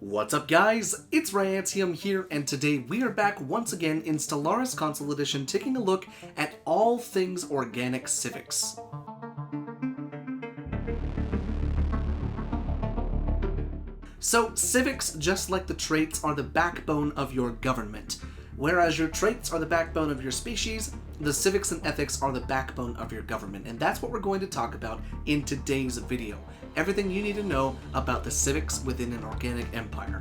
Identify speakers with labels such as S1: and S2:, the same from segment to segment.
S1: What's up guys, it's Ryantium here, and today we are back once again in Stellaris Console Edition taking a look at all things organic civics. So civics, just like the traits, are the backbone of your government. Whereas your traits are the backbone of your species, the civics and ethics are the backbone of your government, and that's what we're going to talk about in today's video. Everything you need to know about the civics within an organic empire.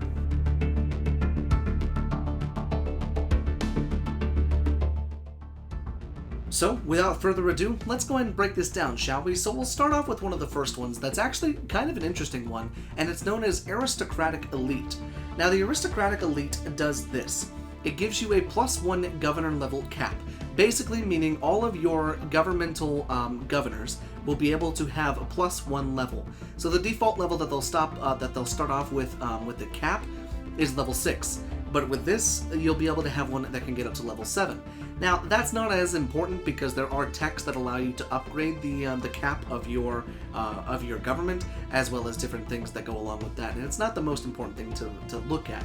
S1: So, without further ado, let's go ahead and break this down, shall we? So we'll start off with one of the first ones that's actually kind of an interesting one, and it's known as Aristocratic Elite. Now, the Aristocratic Elite does this. It gives you a +1 governor level cap, basically meaning all of your governmental governors will be able to have a +1 level. So the default level that they'll start off with the cap is level 6, but with this you'll be able to have one that can get up to level 7. Now that's not as important because there are techs that allow you to upgrade the cap of your government, as well as different things that go along with that, and it's not the most important thing to look at.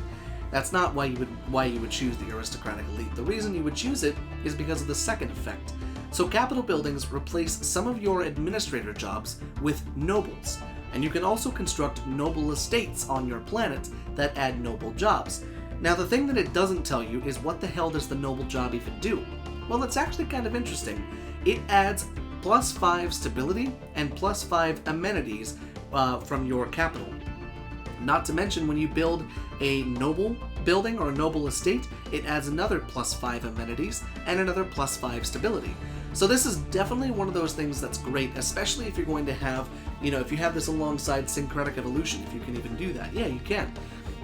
S1: That's not why you would choose the Aristocratic Elite. The reason you would choose it is because of the second effect. So capital buildings replace some of your administrator jobs with nobles, and you can also construct noble estates on your planet that add noble jobs. Now the thing that it doesn't tell you is what the hell does the noble job even do? Well, it's actually kind of interesting. It adds +5 stability and +5 amenities from your capital. Not to mention, when you build a noble building or a noble estate, it adds another +5 amenities and another +5 stability. So this is definitely one of those things that's great, especially if you're going to have, if you have this alongside syncretic evolution, if you can even do that. Yeah, you can.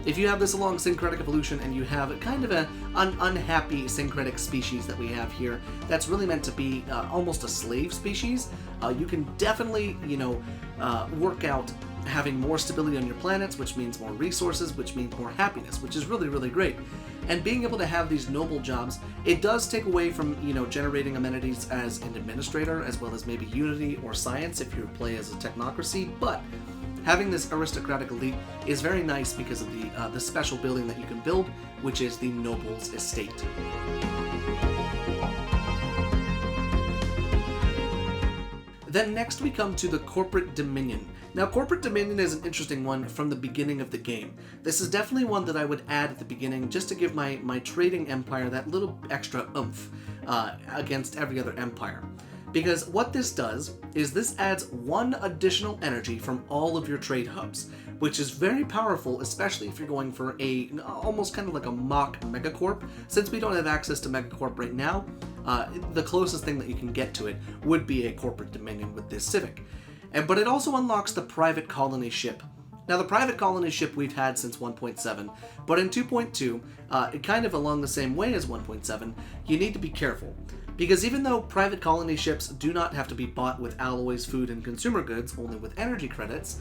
S1: If you have this along syncretic evolution and you have kind of an unhappy syncretic species that we have here, that's really meant to be almost a slave species, you can definitely, work out having more stability on your planets, which means more resources, which means more happiness, which is really, really great. And being able to have these noble jobs, it does take away from, generating amenities as an administrator, as well as maybe unity or science if you play as a technocracy, but having this Aristocratic Elite is very nice because of the special building that you can build, which is the Noble's Estate. Then next we come to the Corporate Dominion. Now, Corporate Dominion is an interesting one from the beginning of the game. This is definitely one that I would add at the beginning just to give my trading empire that little extra oomph against every other empire. Because what this does is this adds 1 additional energy from all of your trade hubs, which is very powerful, especially if you're going for almost kind of like a mock megacorp. Since we don't have access to megacorp right now, the closest thing that you can get to it would be a corporate dominion with this civic. But it also unlocks the private colony ship. Now, the private colony ship we've had since 1.7, but in 2.2, kind of along the same way as 1.7, you need to be careful. Because even though private colony ships do not have to be bought with alloys, food, and consumer goods, only with energy credits,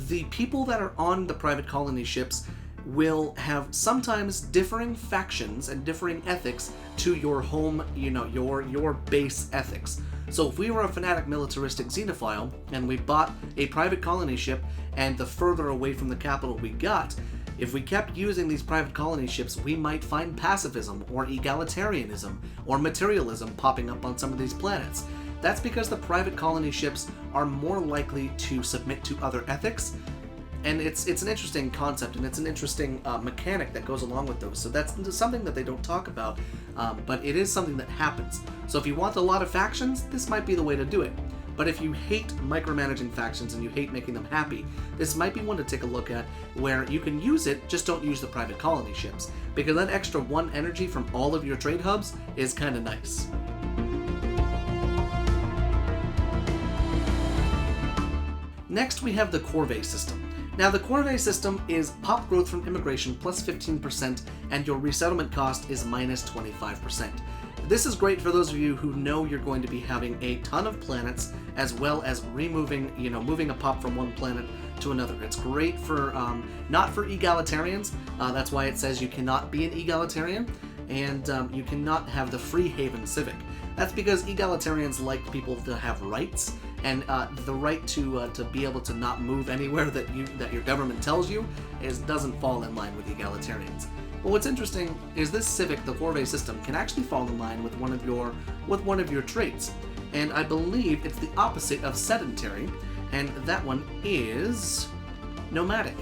S1: the people that are on the private colony ships will have sometimes differing factions and differing ethics to your home, your base ethics. So if we were a fanatic militaristic xenophile and we bought a private colony ship, and the further away from the capital we got, if we kept using these private colony ships, we might find pacifism or egalitarianism or materialism popping up on some of these planets. That's because the private colony ships are more likely to submit to other ethics, and it's an interesting concept, and it's an interesting mechanic that goes along with those. So that's something that they don't talk about, but it is something that happens. So if you want a lot of factions, this might be the way to do it. But if you hate micromanaging factions and you hate making them happy, this might be one to take a look at, where you can use it, just don't use the private colony ships, because that extra 1 energy from all of your trade hubs is kind of nice. Next we have the CORVEE system. Now the CORVEE system is pop growth from immigration plus 15%, and your resettlement cost is minus 25%. This is great for those of you who know you're going to be having a ton of planets, as well as moving a pop from one planet to another. It's great for, not for egalitarians, that's why it says you cannot be an egalitarian, and you cannot have the free haven civic. That's because egalitarians like people to have rights, and the right to be able to not move anywhere that your government tells you doesn't fall in line with egalitarians. But what's interesting is this civic, the CORVEE system, can actually fall in line with one of your traits, and I believe it's the opposite of sedentary, and that one is nomadic.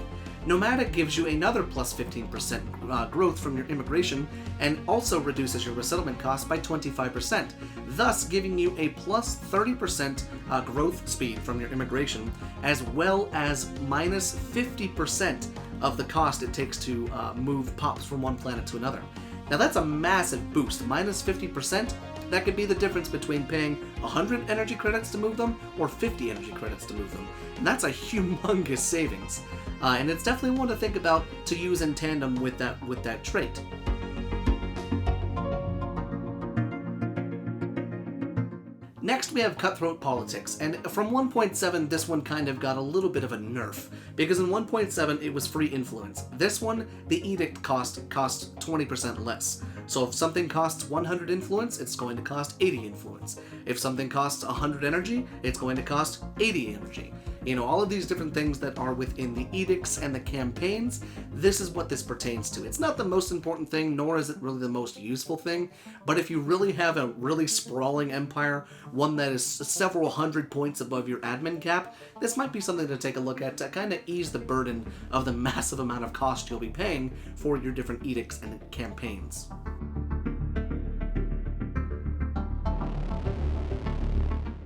S1: Nomadic gives you another plus 15% growth from your immigration, and also reduces your resettlement costs by 25%, thus giving you a plus 30% growth speed from your immigration, as well as minus 50% of the cost it takes to move pops from one planet to another. Now that's a massive boost. Minus 50%, that could be the difference between paying 100 energy credits to move them or 50 energy credits to move them. And that's a humongous savings. And it's definitely one to think about to use in tandem with that trait. Next, we have Cutthroat Politics, and from 1.7, this one kind of got a little bit of a nerf, because in 1.7, it was free influence. This one, the edict costs 20% less. So if something costs 100 influence, it's going to cost 80 influence. If something costs 100 energy, it's going to cost 80 energy. You know, all of these different things that are within the edicts and the campaigns, this is what this pertains to. It's not the most important thing, nor is it really the most useful thing, but if you really have a really sprawling empire, one that is several hundred points above your admin cap, this might be something to take a look at to kind of ease the burden of the massive amount of cost you'll be paying for your different edicts and campaigns.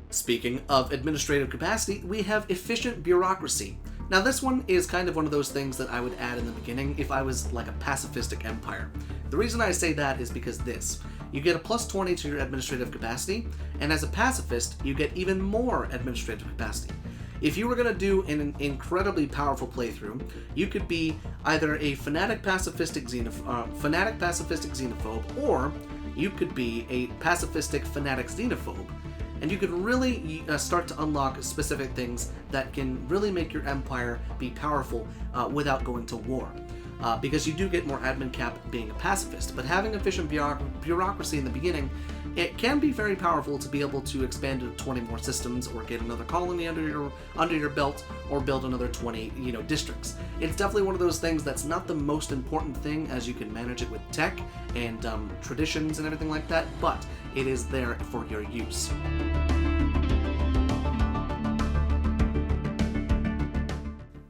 S1: Speaking of administrative capacity, we have efficient bureaucracy. Now this one is kind of one of those things that I would add in the beginning if I was like a pacifistic empire. The reason I say that is because you get a plus 20 to your administrative capacity, and as a pacifist, you get even more administrative capacity. If you were going to do an incredibly powerful playthrough, you could be either a fanatic pacifistic xenophobe, or you could be a pacifistic fanatic xenophobe. And you could really start to unlock specific things that can really make your empire be powerful without going to war. Because you do get more admin cap being a pacifist, but having efficient bureaucracy in the beginning, it can be very powerful to be able to expand to 20 more systems, or get another colony under your belt, or build another 20 districts. It's definitely one of those things that's not the most important thing, as you can manage it with tech and traditions and everything like that, but it is there for your use.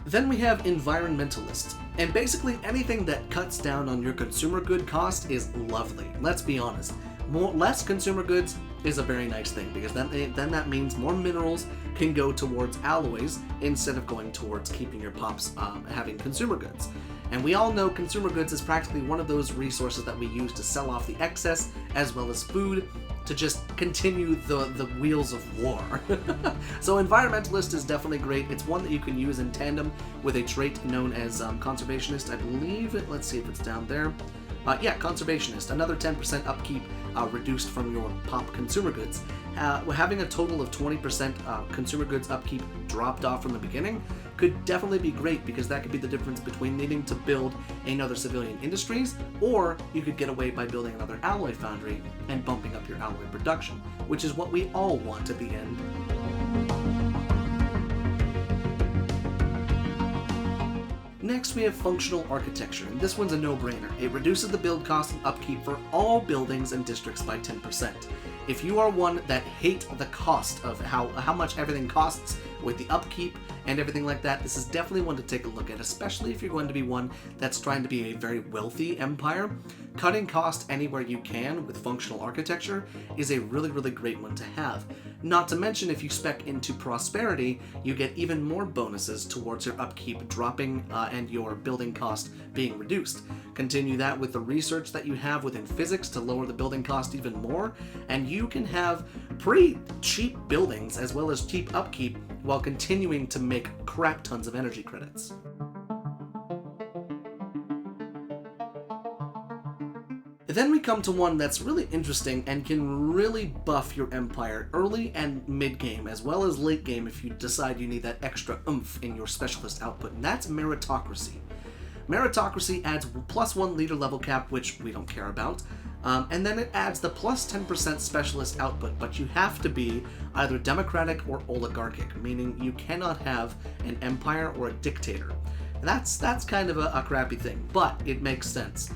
S1: Then we have environmentalist, and basically anything that cuts down on your consumer good cost is lovely. Let's be honest. Less consumer goods is a very nice thing, because then that means more minerals can go towards alloys instead of going towards keeping your pops having consumer goods. And we all know consumer goods is practically one of those resources that we use to sell off the excess, as well as food, to just continue the wheels of war. So environmentalist is definitely great. It's one that you can use in tandem with a trait known as conservationist. I believe it. Let's see if it's down there. Yeah, conservationist. Another 10% upkeep reduced from your pop consumer goods. Having a total of 20% consumer goods upkeep dropped off from the beginning could definitely be great, because that could be the difference between needing to build another civilian industries, or you could get away by building another alloy foundry and bumping up your alloy production, which is what we all want at the end. Next, we have functional architecture, and this one's a no-brainer. It reduces the build cost and upkeep for all buildings and districts by 10%. If you are one that hate the cost of how much everything costs with the upkeep and everything like that, this is definitely one to take a look at, especially if you're going to be one that's trying to be a very wealthy empire. Cutting cost anywhere you can with functional architecture is a really, really great one to have. Not to mention, if you spec into prosperity, you get even more bonuses towards your upkeep dropping and your building cost being reduced. Continue that with the research that you have within physics to lower the building cost even more, and you can have pretty cheap buildings as well as cheap upkeep while continuing to make crap tons of energy credits. Then we come to one that's really interesting and can really buff your empire early and mid-game, as well as late game if you decide you need that extra oomph in your specialist output, and that's meritocracy. Meritocracy adds +1 leader level cap, which we don't care about, And then it adds the plus 10% specialist output, but you have to be either democratic or oligarchic, meaning you cannot have an empire or a dictator. And that's kind of a crappy thing, but it makes sense.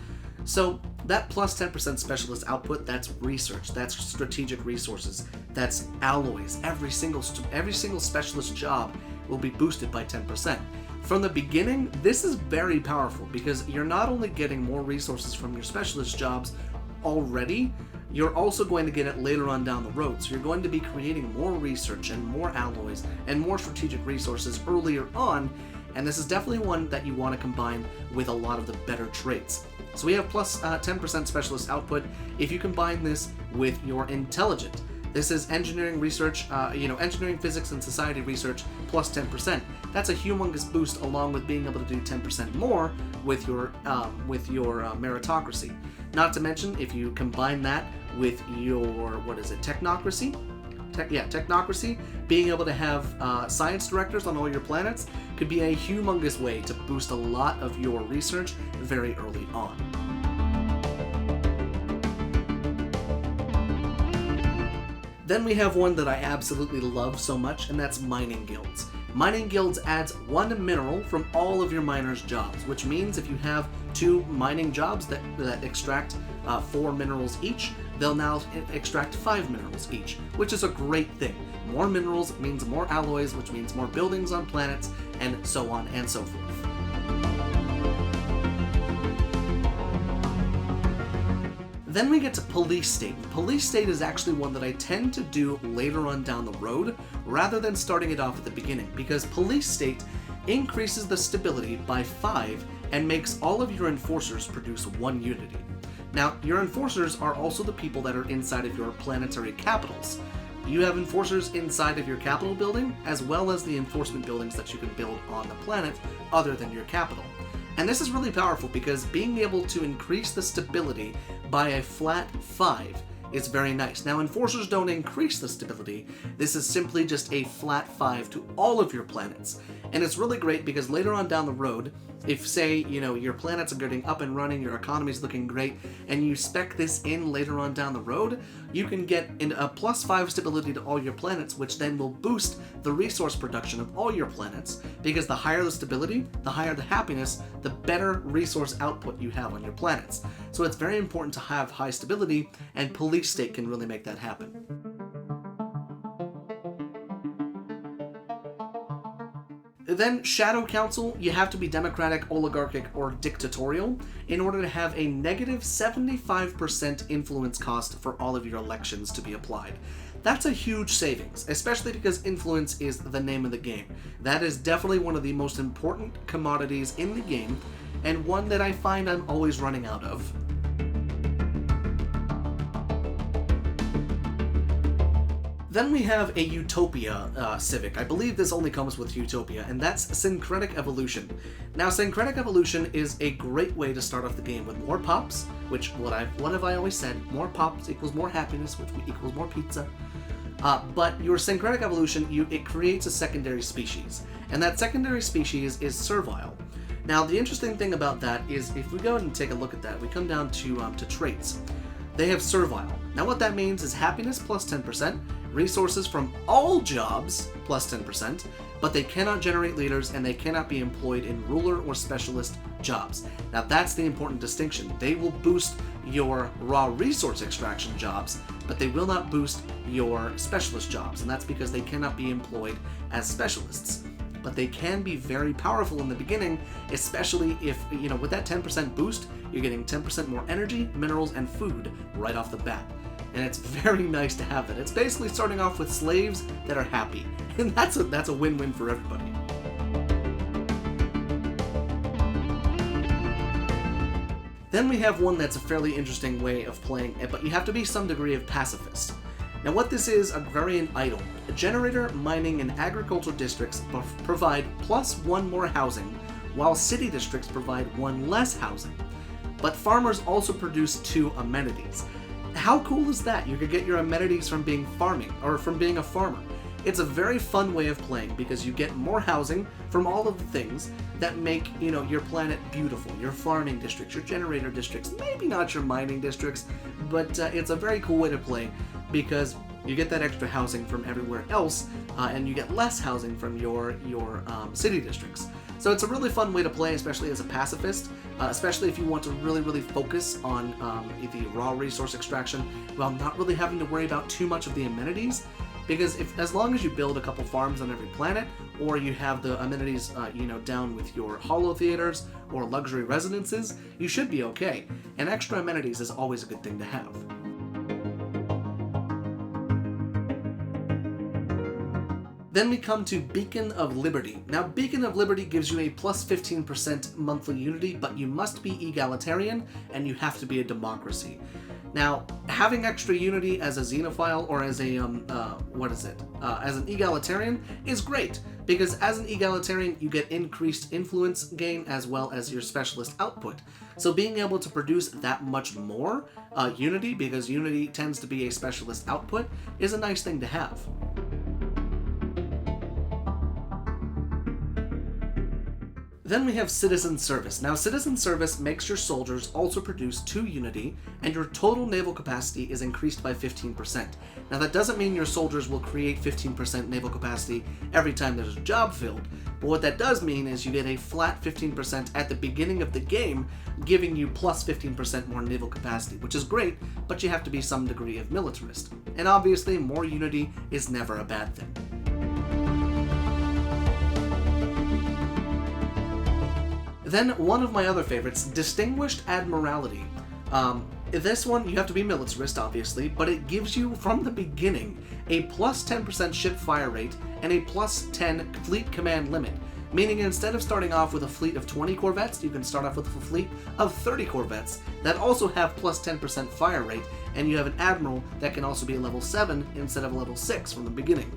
S1: So that plus 10% specialist output, that's research, that's strategic resources, that's alloys. Every single specialist job will be boosted by 10%. From the beginning, this is very powerful because you're not only getting more resources from your specialist jobs already, you're also going to get it later on down the road. So you're going to be creating more research and more alloys and more strategic resources earlier on, and this is definitely one that you want to combine with a lot of the better traits. So we have plus 10% specialist output. If you combine this with your intelligent, this is engineering research, engineering, physics, and society research plus 10%. That's a humongous boost, along with being able to do 10% more with your meritocracy. Not to mention, if you combine that with your, technocracy? Technocracy, being able to have science directors on all your planets could be a humongous way to boost a lot of your research very early on. Then we have one that I absolutely love so much, and that's mining guilds. Mining guilds adds 1 mineral from all of your miners' jobs, which means if you have 2 mining jobs that extract 4 minerals each, they'll now extract 5 minerals each, which is a great thing. More minerals means more alloys, which means more buildings on planets, and so on and so forth. Then we get to police state. Police state is actually one that I tend to do later on down the road rather than starting it off at the beginning, because police state increases the stability by 5 and makes all of your enforcers produce 1 unity. Now, your enforcers are also the people that are inside of your planetary capitals. You have enforcers inside of your capital building, as well as the enforcement buildings that you can build on the planet other than your capital. And this is really powerful because being able to increase the stability by a flat 5 is very nice. Now, enforcers don't increase the stability. This is simply just a flat 5 to all of your planets. And it's really great because later on down the road, if, say, your planets are getting up and running, your economy's looking great, and you spec this in later on down the road, you can get a plus 5 stability to all your planets, which then will boost the resource production of all your planets, because the higher the stability, the higher the happiness, the better resource output you have on your planets. So it's very important to have high stability, and police state can really make that happen. Then Shadow Council, you have to be democratic, oligarchic, or dictatorial in order to have a negative 75% influence cost for all of your elections to be applied. That's a huge savings, especially because influence is the name of the game. That is definitely one of the most important commodities in the game, and one that I find I'm always running out of. Then we have a Utopia civic. I believe this only comes with Utopia, and that's Syncretic Evolution. Now, Syncretic Evolution is a great way to start off the game with more pops, which, what have I always said? More pops equals more happiness, which equals more pizza. But your Syncretic Evolution, it creates a secondary species, and that secondary species is servile. Now, the interesting thing about that is if we go ahead and take a look at that, we come down to traits. They have servile. Now, what that means is happiness plus 10%, resources from all jobs plus 10%, but they cannot generate leaders and they cannot be employed in ruler or specialist jobs. Now, that's the important distinction. They will boost your raw resource extraction jobs, but they will not boost your specialist jobs, and that's because they cannot be employed as specialists. But they can be very powerful in the beginning, especially if, with that 10% boost, you're getting 10% more energy, minerals, and food right off the bat. And it's very nice to have that. It's basically starting off with slaves that are happy, and that's a win-win for everybody. Then we have one that's a fairly interesting way of playing it, but you have to be some degree of pacifist. Now, what this is, Agrarian IDYLL. Generator, mining, and agricultural districts provide +1 more housing, while city districts provide 1 less housing. But farmers also produce 2 amenities. How cool is that? You could get your amenities from being farming, or from being a farmer. It's a very fun way of playing because you get more housing from all of the things that make, your planet beautiful. Your farming districts, your generator districts, maybe not your mining districts, but it's a very cool way to play because you get that extra housing from everywhere else, and you get less housing from your city districts. So it's a really fun way to play, especially as a pacifist, especially if you want to really, really focus on the raw resource extraction while not really having to worry about too much of the amenities. Because as long as you build a couple farms on every planet, or you have the amenities, down with your holo theaters or luxury residences, you should be okay. And extra amenities is always a good thing to have. Then we come to Beacon of Liberty. Now, Beacon of Liberty gives you a plus 15% monthly unity, but you must be egalitarian, and you have to be a democracy. Now, having extra unity as a xenophile or as a, as an egalitarian is great, because as an egalitarian, you get increased influence gain as well as your specialist output. So being able to produce that much more unity, because unity tends to be a specialist output, is a nice thing to have. Then we have Citizen Service. Now, Citizen Service makes your soldiers also produce 2 unity, and your total naval capacity is increased by 15%. Now, that doesn't mean your soldiers will create 15% naval capacity every time there's a job filled, but what that does mean is you get a flat 15% at the beginning of the game, giving you plus 15% more naval capacity, which is great, but you have to be some degree of militarist. And obviously, more unity is never a bad thing. Then one of my other favorites, Distinguished Admirality. This one, you have to be militarist, obviously, but it gives you, from the beginning, a plus 10% ship fire rate and a plus 10 fleet command limit. Meaning instead of starting off with a fleet of 20 corvettes, you can start off with a fleet of 30 corvettes that also have plus 10% fire rate, and you have an admiral that can also be a level 7 instead of a level 6 from the beginning.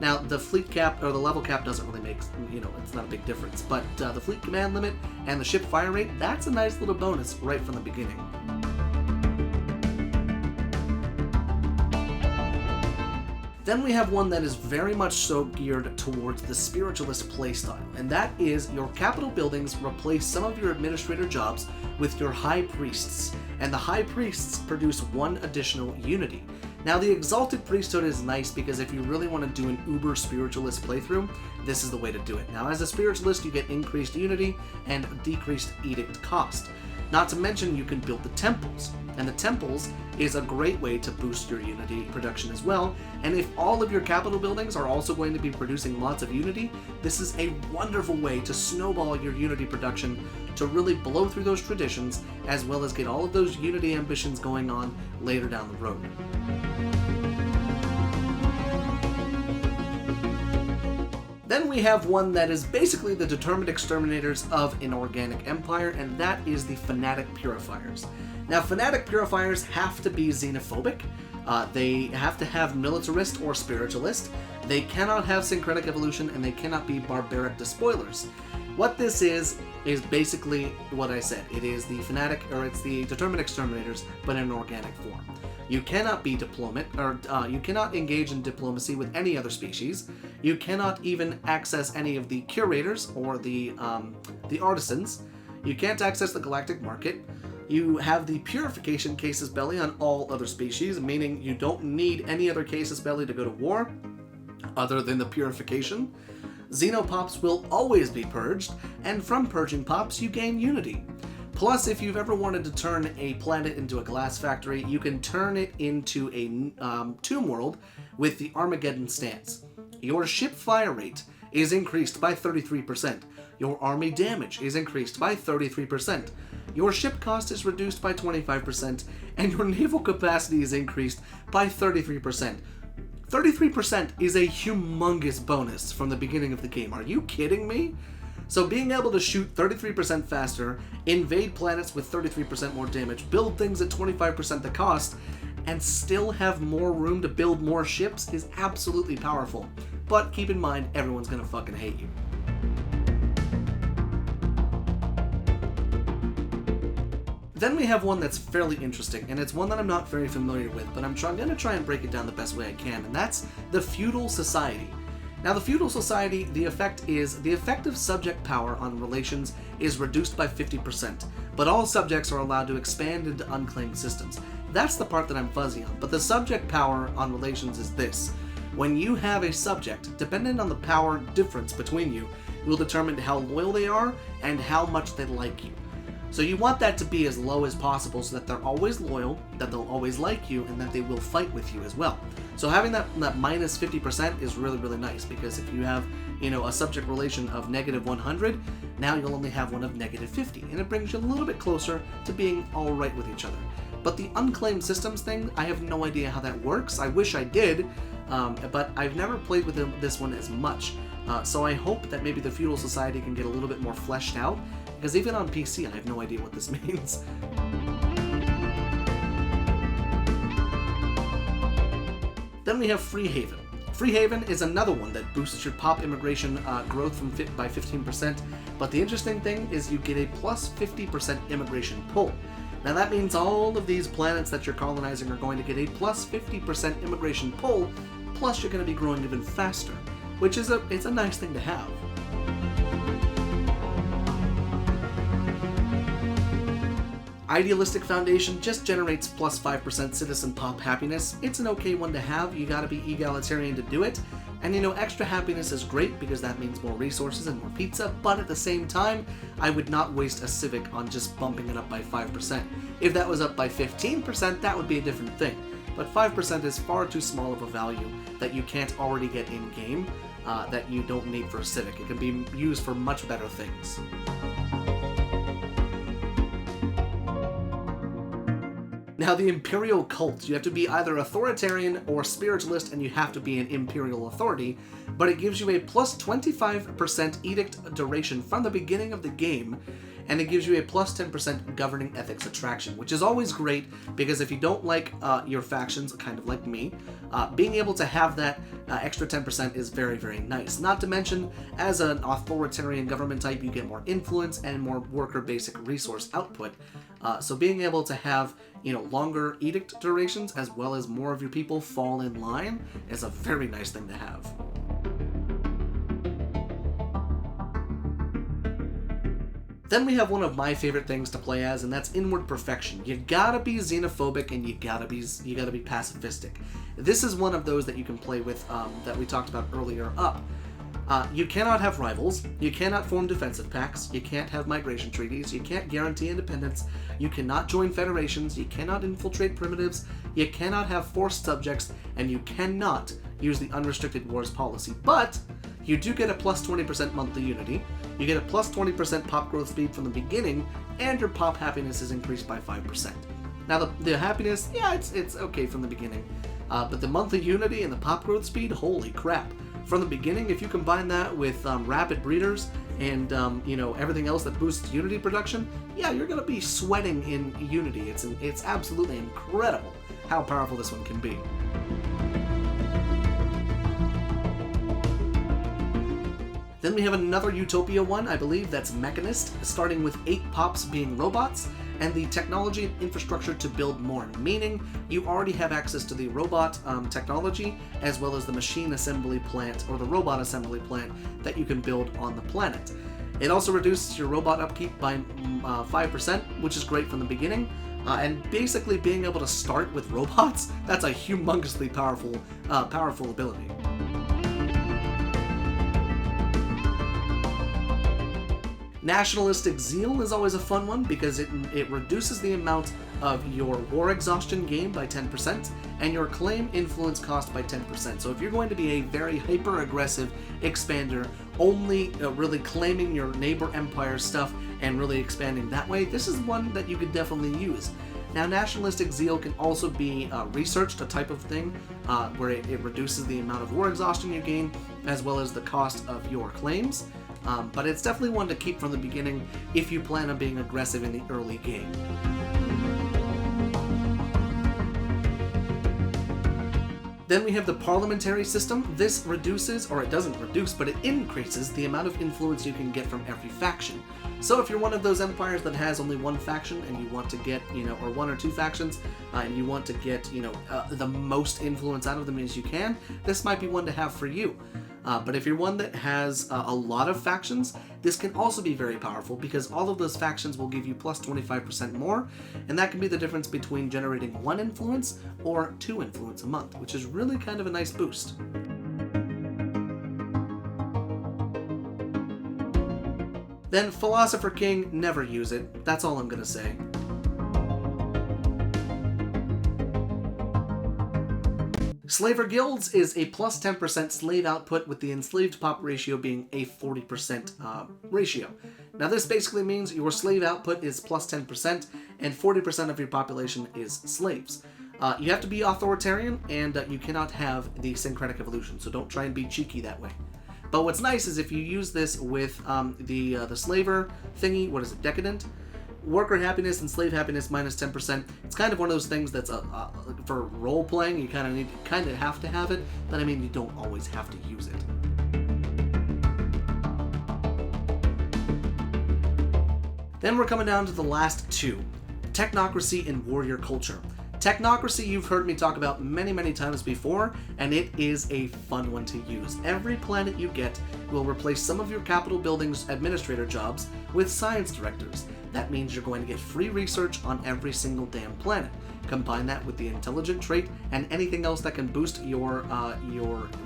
S1: Now, the fleet cap, or the level cap doesn't really make, it's not a big difference, but the fleet command limit and the ship fire rate, that's a nice little bonus right from the beginning. Then we have one that is very much so geared towards the spiritualist playstyle, and that is your capital buildings replace some of your administrator jobs with your high priests, and the high priests produce 1 additional unity. Now, the Exalted Priesthood is nice because if you really want to do an uber spiritualist playthrough, this is the way to do it. Now, as a spiritualist, you get increased unity and decreased edict cost. Not to mention, you can build the temples, and the temples is a great way to boost your unity production as well. And if all of your capital buildings are also going to be producing lots of unity, this is a wonderful way to snowball your unity production to really blow through those traditions, as well as get all of those unity ambitions going on later down the road. Then we have one that is basically the determined exterminators of an organic empire, and that is the FANATIC Purifiers. Now, FANATIC Purifiers have to be xenophobic, they have to have militarist or spiritualist, they cannot have syncretic evolution, and they cannot be barbaric despoilers. What this is basically what I said. It is the FANATIC, or it's the determined exterminators, but in an organic form. You cannot be you cannot engage in diplomacy with any other species. You cannot even access any of the curators or the artisans. You can't access the galactic market. You have the purification casus belli on all other species, meaning you don't need any other casus belli to go to war, other than the purification. Xenopops will always be purged, and from purging pops, you gain unity. Plus, if you've ever wanted to turn a planet into a glass factory, you can turn it into a tomb world with the Armageddon stance. Your ship fire rate is increased by 33%. Your army damage is increased by 33%. Your ship cost is reduced by 25%, and your naval capacity is increased by 33%. 33% is a humongous bonus from the beginning of the game. Are you kidding me? So being able to shoot 33% faster, invade planets with 33% more damage, build things at 25% the cost, and still have more room to build more ships is absolutely powerful. But keep in mind, everyone's gonna fucking hate you. Then we have one that's fairly interesting, and it's one that I'm not very familiar with, but I'm going to try and break it down the best way I can, and that's the feudal society. Now, the feudal society, the effective subject power on relations is reduced by 50%, but all subjects are allowed to expand into unclaimed systems. That's the part that I'm fuzzy on, but the subject power on relations is this. When you have a subject, depending on the power difference between you, will determine how loyal they are and how much they like you. So you want that to be as low as possible so that they're always loyal, that they'll always like you, and that they will fight with you as well. So having that minus 50% is really, really nice, because if you have, a subject relation of negative 100, now you'll only have one of negative 50, and it brings you a little bit closer to being all right with each other. But the unclaimed systems thing, I have no idea how that works. I wish I did, but I've never played with this one as much. So I hope that maybe the feudal society can get a little bit more fleshed out, because even on PC, I have no idea what this means. Then we have Free Haven. Free Haven is another one that boosts your pop immigration growth by 15%, but the interesting thing is you get a plus 50% immigration pull. Now that means all of these planets that you're colonizing are going to get a plus 50% immigration pull, plus you're going to be growing even faster, which is it's a nice thing to have. Idealistic Foundation just generates plus 5% citizen pop happiness. It's an okay one to have. You gotta be egalitarian to do it. And extra happiness is great because that means more resources and more pizza, but at the same time, I would not waste a Civic on just bumping it up by 5%. If that was up by 15%, that would be a different thing. But 5% is far too small of a value that you can't already get in-game, that you don't need for a Civic. It can be used for much better things. Now, the Imperial cult. You have to be either authoritarian or spiritualist, and you have to be an Imperial authority, but it gives you a plus 25% edict duration from the beginning of the game, and it gives you a plus 10% governing ethics attraction, which is always great, because if you don't like your factions, kind of like me, being able to have that extra 10% is very, very nice. Not to mention, as an authoritarian government type, you get more influence and more worker basic resource output. So being able to have, longer edict durations as well as more of your people fall in line is a very nice thing to have. Then we have one of my favorite things to play as, and that's Inward Perfection. You gotta be xenophobic and you gotta be pacifistic. This is one of those that you can play with that we talked about earlier up. You cannot have rivals, you cannot form defensive pacts, you can't have migration treaties, you can't guarantee independence, you cannot join federations, you cannot infiltrate primitives, you cannot have forced subjects, and you cannot use the unrestricted wars policy. But you do get a plus 20% monthly unity, you get a plus 20% pop growth speed from the beginning, and your pop happiness is increased by 5%. Now the happiness, yeah, it's okay from the beginning, but the monthly unity and the pop growth speed, holy crap. From the beginning, if you combine that with rapid breeders and everything else that boosts unity production, yeah, you're gonna be sweating in unity. It's absolutely incredible how powerful this one can be. Then we have another Utopia one, I believe that's Mechanist, starting with 8 pops being robots, and the technology and infrastructure to build more, meaning you already have access to the robot technology as well as the machine assembly plant or the robot assembly plant that you can build on the planet. It also reduces your robot upkeep by 5%, which is great from the beginning, and basically being able to start with robots, that's a humongously powerful ability. Nationalistic Zeal is always a fun one because it reduces the amount of your war exhaustion gain by 10% and your claim influence cost by 10%. So if you're going to be a very hyper-aggressive expander, only really claiming your neighbor empire stuff and really expanding that way, this is one that you could definitely use. Now, Nationalistic Zeal can also be researched, a type of thing, where it reduces the amount of war exhaustion you gain as well as the cost of your claims. But it's definitely one to keep from the beginning if you plan on being aggressive in the early game. Then we have the parliamentary system. This reduces, or it doesn't reduce, but it increases the amount of influence you can get from every faction. So if you're one of those empires that has only one faction and you want to get, or one or two factions, and you want to get, the most influence out of them as you can, this might be one to have for you. But if you're one that has a lot of factions, this can also be very powerful because all of those factions will give you plus 25% more, and that can be the difference between generating 1 influence or 2 influence a month, which is really kind of a nice boost. Then Philosopher King, never use it. That's all I'm gonna say. Slaver Guilds is a plus 10% slave output with the enslaved pop ratio being a 40% ratio. Now this basically means your slave output is plus 10% and 40% of your population is slaves. You have to be authoritarian and you cannot have the syncretic evolution, so don't try and be cheeky that way. But what's nice is if you use this with the slaver thingy, what is it, decadent? Worker happiness and slave happiness minus 10%. It's kind of one of those things that's for role playing. You kind of have to have it, but I mean you don't always have to use it. Then we're coming down to the last two: technocracy and warrior culture. Technocracy you've heard me talk about many times before, and it is a fun one to use. Every planet you get will replace some of your capital building's administrator jobs with science directors. That means you're going to get free research on every single damn planet. Combine that with the intelligent trait and anything else that can boost your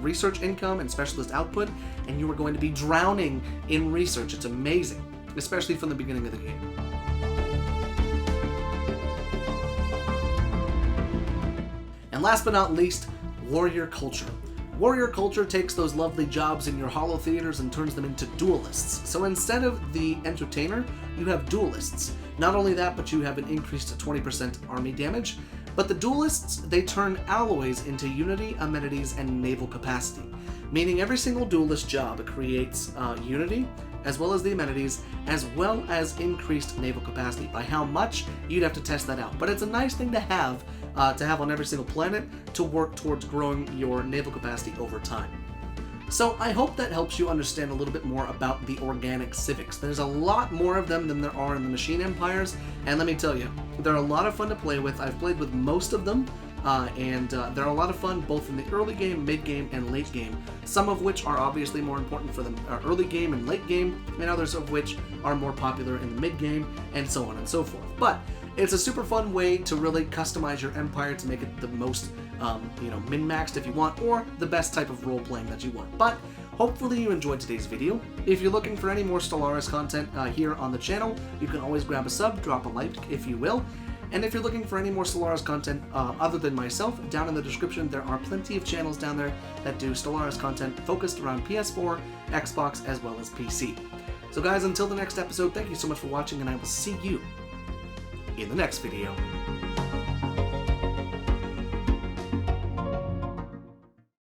S1: research income and specialist output, and you are going to be drowning in research. It's amazing, especially from the beginning of the game. And last but not least, warrior culture. Warrior culture takes those lovely jobs in your holo theaters and turns them into duelists. So instead of the entertainer, you have duelists. Not only that, but you have an increased 20% army damage. But the duelists, they turn alloys into unity, amenities, and naval capacity. Meaning every single duelist job creates unity, as well as the amenities, as well as increased naval capacity. By how much, you'd have to test that out. But it's a nice thing to have on every single planet to work towards growing your naval capacity over time. So I hope that helps you understand a little bit more about the organic civics. There's a lot more of them than there are in the machine empires, and let me tell you, they're a lot of fun to play with. I've played with most of them, and they're a lot of fun both in the early game, mid game, and late game, some of which are obviously more important for the early game and late game, and others of which are more popular in the mid game, and so on and so forth. But it's a super fun way to really customize your empire to make it the most, min-maxed if you want, or the best type of role-playing that you want. But hopefully you enjoyed today's video. If you're looking for any more Stellaris content here on the channel, you can always grab a sub, drop a like if you will. And if you're looking for any more Stellaris content other than myself, down in the description there are plenty of channels down there that do Stellaris content focused around PS4, Xbox, as well as PC. So guys, until the next episode, thank you so much for watching, and I will see you in the next video.